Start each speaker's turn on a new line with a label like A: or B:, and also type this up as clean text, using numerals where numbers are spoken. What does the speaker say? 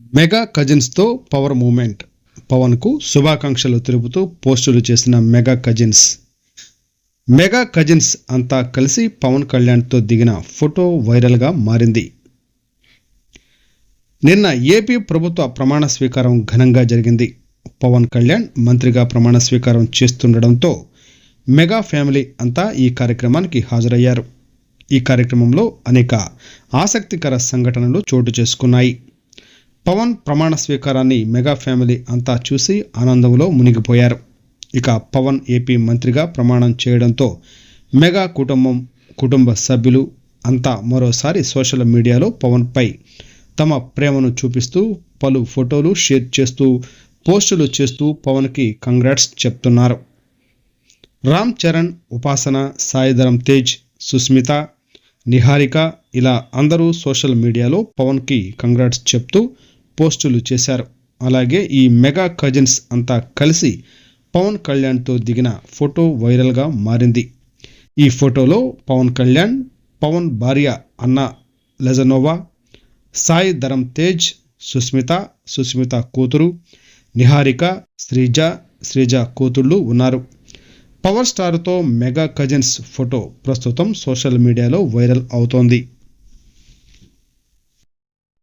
A: Mega కజిన్స్తో power moment. పవన్కు శుభాకాంక్షలు తెలుపుతూ పోస్టులు చేసిన మెగా కజిన్స్. మెగా కజిన్స్ అంతా కలిసి పవన్ కళ్యాణ్తో దిగిన ఫోటో వైరల్గా మారింది. నిన్న ఏపీ ప్రభుత్వ ప్రమాణ స్వీకారం ఘనంగా జరిగింది. పవన్ కళ్యాణ్ మంత్రిగా ప్రమాణ స్వీకారం చేస్తుండడంతో మెగా ఫ్యామిలీ అంతా ఈ కార్యక్రమానికి హాజరయ్యారు. ఈ కార్యక్రమంలో అనేక ఆసక్తికర సంఘటనలు చోటు చేసుకున్నాయి. పవన్ ప్రమాణ స్వీకారాన్ని మెగా ఫ్యామిలీ అంతా చూసి ఆనందంలో మునిగిపోయారు. ఇక పవన్ ఏపీ మంత్రిగా ప్రమాణం చేయడంతో మెగా కుటుంబ సభ్యులు అంతా మరోసారి సోషల్ మీడియాలో పవన్పై తమ ప్రేమను చూపిస్తూ పలు ఫోటోలు షేర్ చేస్తూ పోస్టులు చేస్తూ పవన్కి కంగ్రాట్స్ చెప్తున్నారు. రామ్ చరణ్, ఉపాసన, సాయి ధరమ్ తేజ్, సుస్మిత, నిహారిక ఇలా అందరూ సోషల్ మీడియాలో పవన్కి కంగ్రాట్స్ చెప్తూ పోస్టులు చేశారు. అలాగే ఈ మెగా కజిన్స్ అంతా కలిసి పవన్ కళ్యాణ్తో దిగిన ఫోటో వైరల్గా మారింది. ఈ ఫోటోలో పవన్ కళ్యాణ్, పవన్ భార్య అన్నా లెజనోవా, సాయి ధరమ్ తేజ్, సుస్మిత కూతురు నిహారిక, శ్రీజ కూతుళ్ళు ఉన్నారు. పవర్ స్టార్తో మెగా కజిన్స్ ఫోటో ప్రస్తుతం సోషల్ మీడియాలో వైరల్ అవుతోంది.